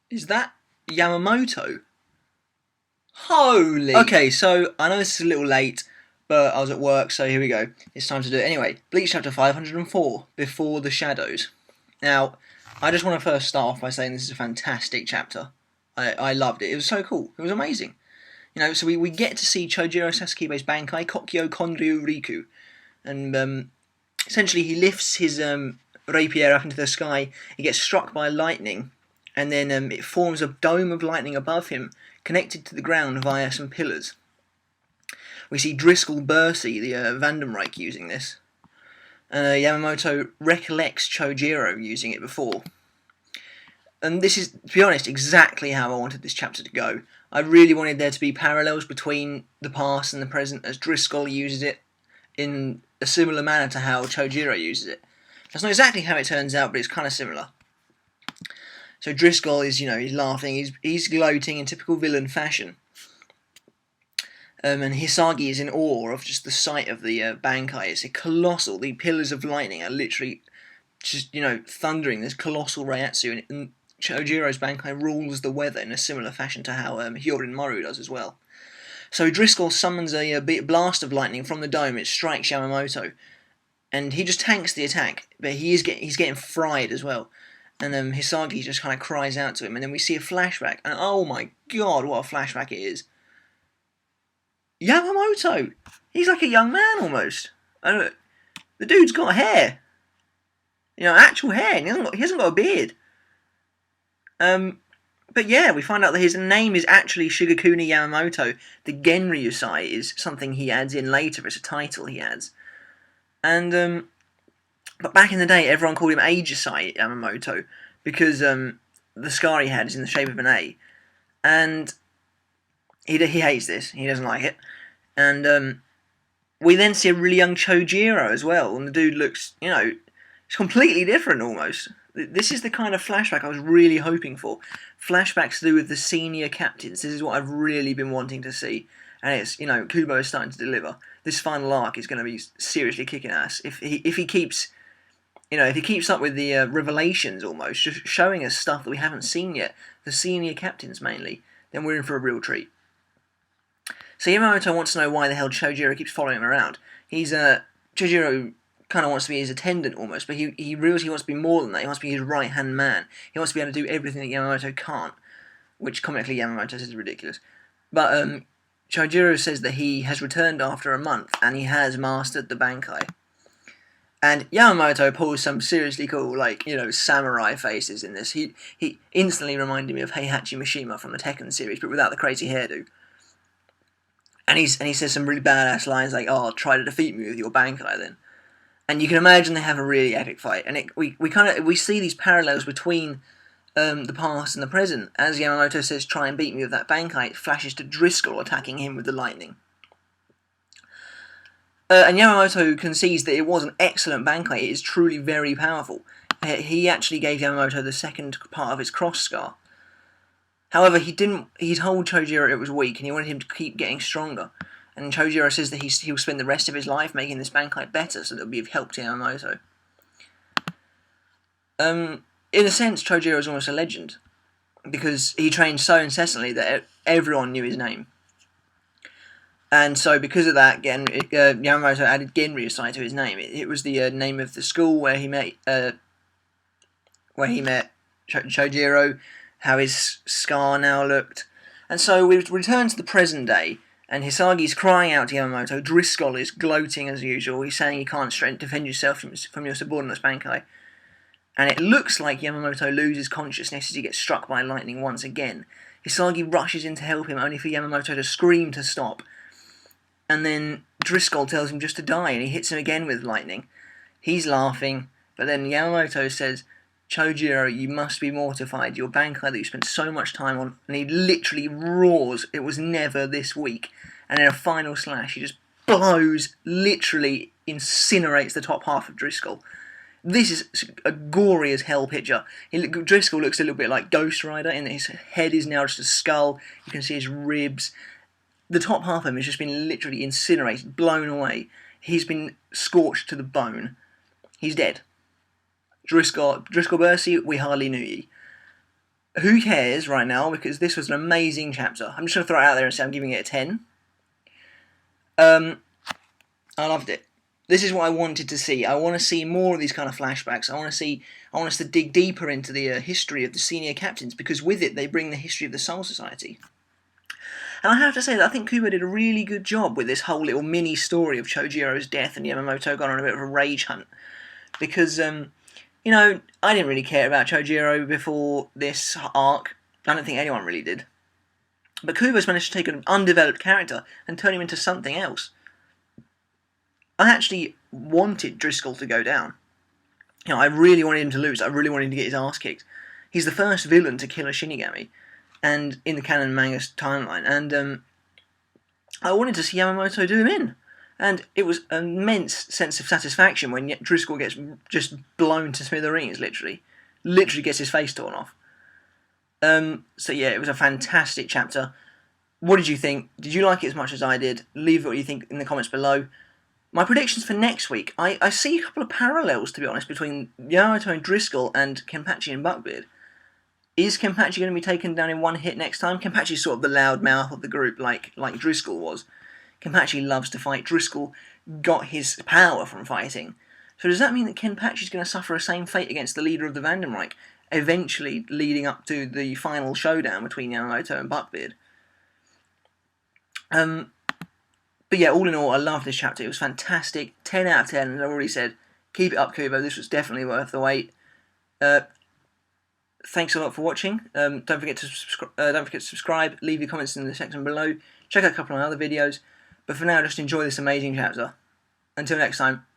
Is that Yamamoto? Holy! Okay, so I know this is a little late, but I was at work, so here we go. It's time to do it. Anyway, Bleach chapter 504, Before the Shadows. Now, I just want to first start off by saying this is a fantastic chapter. I loved it. It was so cool. It was amazing. So we get to see Chojiro Sasakibe's Bankai, Kokyo Konryu Riku. And essentially he lifts his rapier up into the sky, he gets struck by lightning, and then it forms a dome of lightning above him, connected to the ground via some pillars. We see Driscoll Bursey, the Vandenreich, using this. Yamamoto recollects Chojiro using it before. And this is, to be honest, exactly how I wanted this chapter to go. I really wanted there to be parallels between the past and the present, as Driscoll uses it in a similar manner to how Chojiro uses it. That's not exactly how it turns out, but it's kind of similar. So Driscoll is, he's laughing, he's gloating in typical villain fashion. And Hisagi is in awe of just the sight of the Bankai. It's a colossal. The pillars of lightning are literally just, thundering this colossal Reiatsu, and Chojiro's Bankai rules the weather in a similar fashion to how Hyorin Maru does as well. So Driscoll summons a blast of lightning from the dome. It strikes Yamamoto, and he just tanks the attack, but he's getting fried as well. And Hisagi just kind of cries out to him, and then we see a flashback, and oh my god, what a flashback it is! Yamamoto! He's like a young man almost. The dude's got hair. Actual hair, and he hasn't got a beard. But yeah, we find out that his name is actually Shigekuni Yamamoto. The Genryusai is something he adds in later. It's a title he adds. And, but back in the day, everyone called him Aegisai Yamamoto because the scar he had is in the shape of an A. And he hates this. He doesn't like it. And we then see a really young Chojiro as well. And the dude looks, it's completely different almost. This is the kind of flashback I was really hoping for. Flashbacks to do with the senior captains. This is what I've really been wanting to see. And it's, Kubo is starting to deliver. This final arc is going to be seriously kicking ass. If he keeps, if he keeps up with the revelations almost, just showing us stuff that we haven't seen yet, the senior captains mainly, then we're in for a real treat. So Yamamoto wants to know why the hell Chojiro keeps following him around. Chojiro kind of wants to be his attendant almost, but he realizes he wants to be more than that. He wants to be his right-hand man. He wants to be able to do everything that Yamamoto can't, which comically Yamamoto says is ridiculous. But Chojiro says that he has returned after a month, and he has mastered the Bankai. And Yamamoto pulls some seriously cool, samurai faces in this. He instantly reminded me of Heihachi Mishima from the Tekken series, but without the crazy hairdo. And he says some really badass lines like, "Oh, try to defeat me with your Bankai then." And you can imagine they have a really epic fight. And we see these parallels between the past and the present. As Yamamoto says, "Try and beat me with that Bankai," it flashes to Driscoll attacking him with the lightning. And Yamamoto concedes that it was an excellent Bankai. It is truly very powerful. He actually gave Yamamoto the second part of his cross scar. However, he told Chojiro it was weak, and he wanted him to keep getting stronger. And Chojiro says that he'll spend the rest of his life making this Bankai better, so that it'll be of help to Yamamoto. In a sense, Chojiro is almost a legend, because he trained so incessantly that everyone knew his name. And so, because of that, Yamamoto added Genryusai to his name. It was the name of the school where he met Chojiro, how his scar now looked. And so we return to the present day, and Hisagi's crying out to Yamamoto. Driscoll is gloating as usual. He's saying you can't defend yourself from your subordinates Bankai. And it looks like Yamamoto loses consciousness as he gets struck by lightning once again. Hisagi rushes in to help him, only for Yamamoto to scream to stop. And then Driscoll tells him just to die, and he hits him again with lightning. He's laughing, but then Yamamoto says, "Chojiro, you must be mortified. Your Bankai that you spent so much time on," and he literally roars, "It was never this weak." And in a final slash, he just literally incinerates the top half of Driscoll. This is a gory as hell picture. Driscoll looks a little bit like Ghost Rider, in that his head is now just a skull. You can see his ribs. The top half of him has just been literally incinerated, blown away. He's been scorched to the bone. He's dead. Driscoll Bursey, we hardly knew ye. who cares right now, because this was an amazing chapter. I'm just going to throw it out there and say I'm giving it a 10. I loved it. This is what I wanted to see. I want to see more of these kind of flashbacks. I want us to dig deeper into the history of the senior captains, because with it they bring the history of the Soul Society. And I have to say that I think Kubo did a really good job with this whole little mini story of Chojiro's death and Yamamoto gone on a bit of a rage hunt. Because, you know, I didn't really care about Chojiro before this arc. I don't think anyone really did. But Kubo's managed to take an undeveloped character and turn him into something else. I actually wanted Driscoll to go down. You know, I really wanted him to lose. I really wanted him to get his ass kicked. He's the first villain to kill a Shinigami, and in the canon manga timeline. And I wanted to see Yamamoto do him in. And it was an immense sense of satisfaction when Driscoll gets just blown to smithereens, literally. Literally gets his face torn off. So yeah, it was a fantastic chapter. What did you think? Did you like it as much as I did? Leave what you think in the comments below. My predictions for next week, I see a couple of parallels, to be honest, between Yamamoto and Driscoll and Kenpachi and Buckbeard. Is Kenpachi going to be taken down in one hit next time? Kenpachi's sort of the loud mouth of the group, like Driscoll was. Kenpachi loves to fight. Driscoll got his power from fighting. So does that mean that Kenpachi's going to suffer the same fate against the leader of the Vandenreich, eventually leading up to the final showdown between Yamamoto and Buckbeard? But yeah, all in all, I loved this chapter. It was fantastic. 10 out of 10, as I already said. Keep it up, Kubo. This was definitely worth the wait. Thanks a lot for watching. Don't forget to subscribe. Leave your comments in the section below. Check out a couple of other videos. But for now, just enjoy this amazing chapter. Until next time.